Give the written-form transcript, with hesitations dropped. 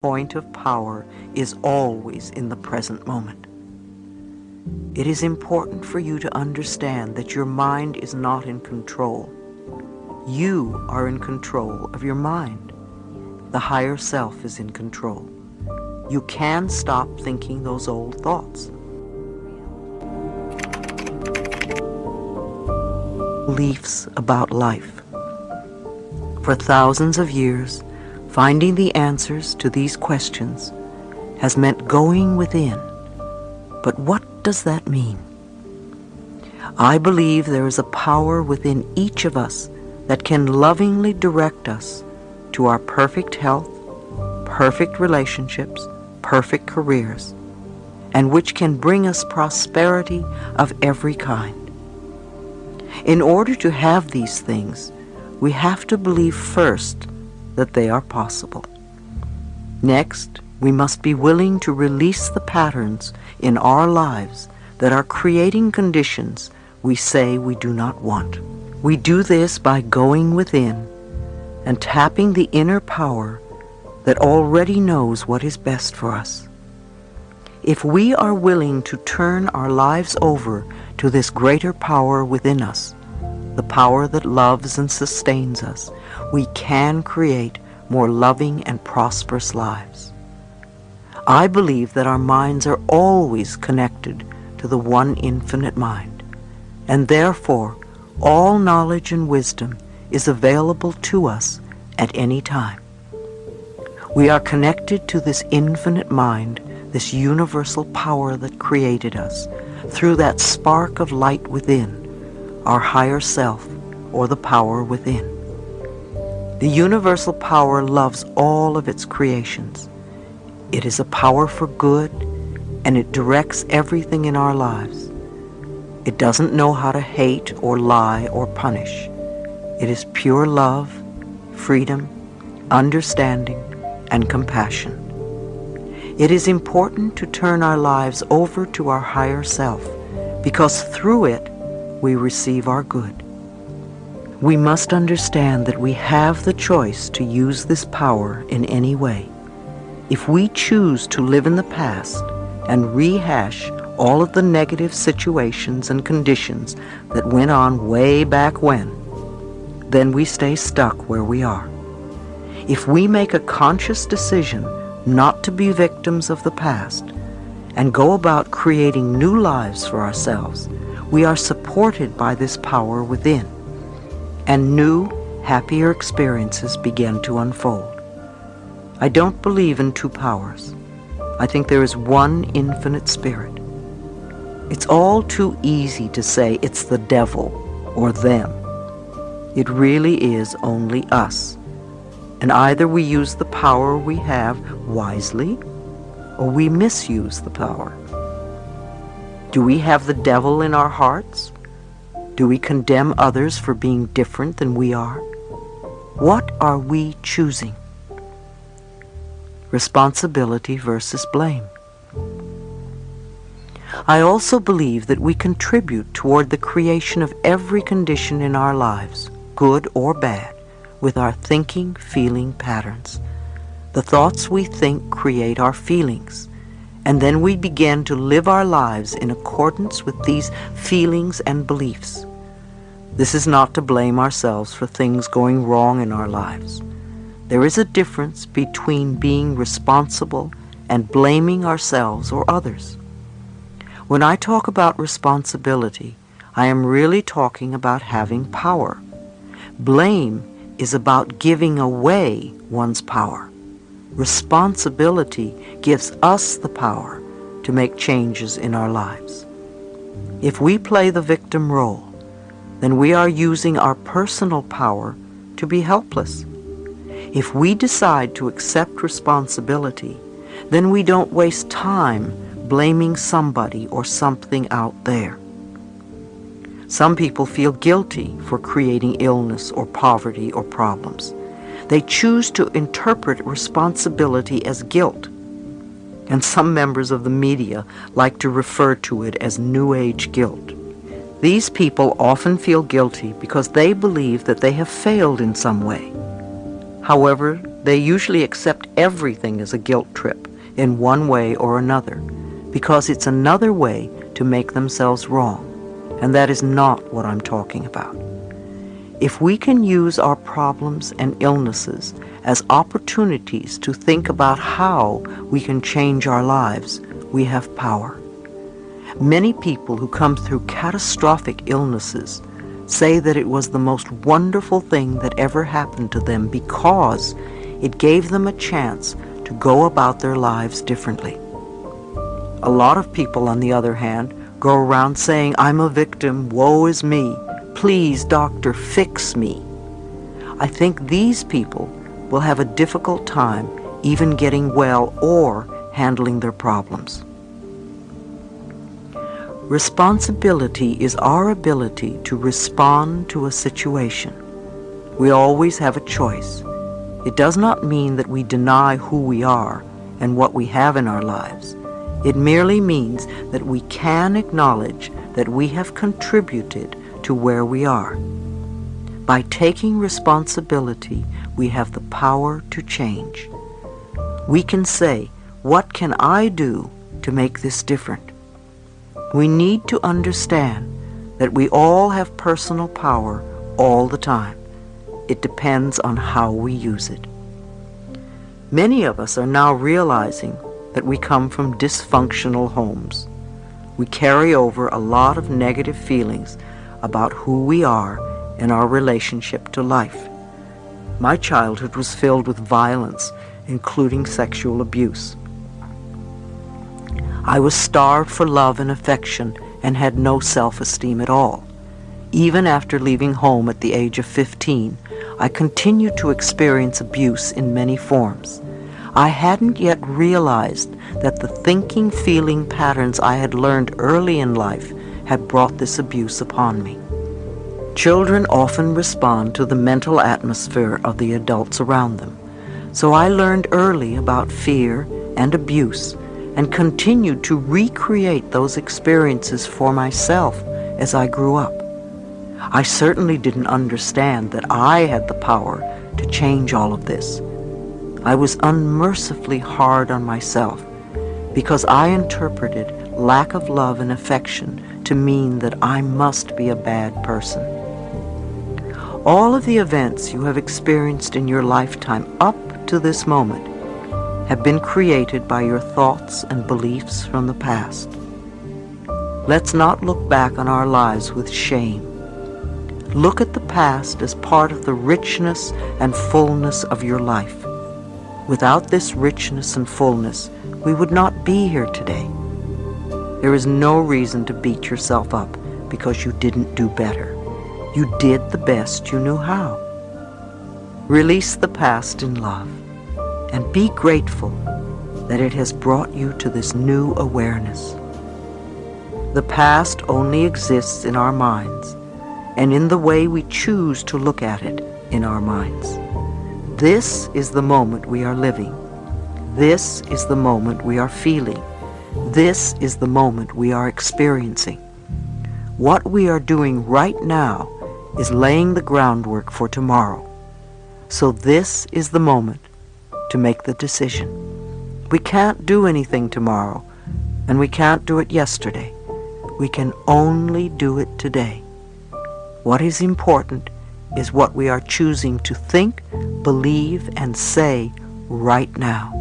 point of power is always in the present moment. It is important for you to understand that your mind is not in control. You are in control of your mind. The higher self is in control. You can stop thinking those old thoughts. Beliefs about life. For thousands of years, finding the answers to these questions has meant going within. But what does that mean? I believe there is a power within each of us that can lovingly direct us to our perfect health, perfect relationships, perfect careers, and which can bring us prosperity of every kind. In order to have these things, we have to believe first that they are possible. Next, we must be willing to release the patterns in our lives that are creating conditions we say we do not want. We do this by going within and tapping the inner power that already knows what is best for us. If we are willing to turn our lives over to this greater power within us, the power that loves and sustains us, we can create more loving and prosperous lives. I believe that our minds are always connected to the one infinite mind, and therefore all knowledge and wisdom is available to us at any time. We are connected to this infinite mind, this universal power that created us, through that spark of light within, our higher self, or the power within. The universal power loves all of its creations. It is a power for good, and it directs everything in our lives. It doesn't know how to hate or lie or punish. It is pure love, freedom, understanding, and compassion. It is important to turn our lives over to our higher self, because through it we receive our good. We must understand that we have the choice to use this power in any way. If we choose to live in the past and rehash all of the negative situations and conditions that went on way back when, then we stay stuck where we are. If we make a conscious decision not to be victims of the past and go about creating new lives for ourselves, we are supported by this power within, and new, happier experiences begin to unfold. I don't believe in two powers. I think there is one infinite spirit. It's all too easy to say it's the devil or them. It really is only us. And either we use the power we have wisely, or we misuse the power. Do we have the devil in our hearts? Do we condemn others for being different than we are? What are we choosing? Responsibility versus blame. I also believe that we contribute toward the creation of every condition in our lives, good or bad, with our thinking, feeling patterns. The thoughts we think create our feelings, and then we begin to live our lives in accordance with these feelings and beliefs. This is not to blame ourselves for things going wrong in our lives. There is a difference between being responsible and blaming ourselves or others. When I talk about responsibility, I am really talking about having power. Blame is about giving away one's power. Responsibility gives us the power to make changes in our lives. If we play the victim role, then we are using our personal power to be helpless. If we decide to accept responsibility, then we don't waste time blaming somebody or something out there. Some people feel guilty for creating illness or poverty or problems. They choose to interpret responsibility as guilt. And some members of the media like to refer to it as New Age guilt. These people often feel guilty because they believe that they have failed in some way. However, They usually accept everything as a guilt trip in one way or another, because it's another way to make themselves wrong, and that is not what I'm talking about. If we can use our problems and illnesses as opportunities to think about how we can change our lives, we have power. Many people who come through catastrophic illnesses say that it was the most wonderful thing that ever happened to them because it gave them a chance to go about their lives differently. A lot of people, on the other hand, go around saying, "I'm a victim, woe is me, please, doctor, fix me." I think these people will have a difficult time even getting well or handling their problems. Responsibility is our ability to respond to a situation. We always have a choice. It does not mean that we deny who we are and what we have in our lives. It merely means that we can acknowledge that we have contributed to where we are. By taking responsibility, we have the power to change. We can say, "What can I do to make this different?" We need to understand that we all have personal power all the time. It depends on how we use it. Many of us are now realizing that we come from dysfunctional homes. We carry over a lot of negative feelings about who we are and our relationship to life. My childhood was filled with violence, including sexual abuse. I was starved for love and affection and had no self-esteem at all. Even after leaving home at the age of 15, I continued to experience abuse in many forms. I hadn't yet realized that the thinking, feeling patterns I had learned early in life had brought this abuse upon me. Children often respond to the mental atmosphere of the adults around them. So I learned early about fear and abuse and continued to recreate those experiences for myself as I grew up. I certainly didn't understand that I had the power to change all of this. I was unmercifully hard on myself because I interpreted lack of love and affection to mean that I must be a bad person. All of the events you have experienced in your lifetime up to this moment have been created by your thoughts and beliefs from the past. Let's not look back on our lives with shame. Look at the past as part of the richness and fullness of your life. Without this richness and fullness, we would not be here today. There is no reason to beat yourself up because you didn't do better. You did the best you knew how. Release the past in love and be grateful that it has brought you to this new awareness. The past only exists in our minds and in the way we choose to look at it in our minds. This is the moment we are living. This is the moment we are feeling. This is the moment we are experiencing. What we are doing right now is laying the groundwork for tomorrow. So this is the moment to make the decision. We can't do anything tomorrow, and we can't do it yesterday. We can only do it today. What is important is what we are choosing to think, believe, and say right now.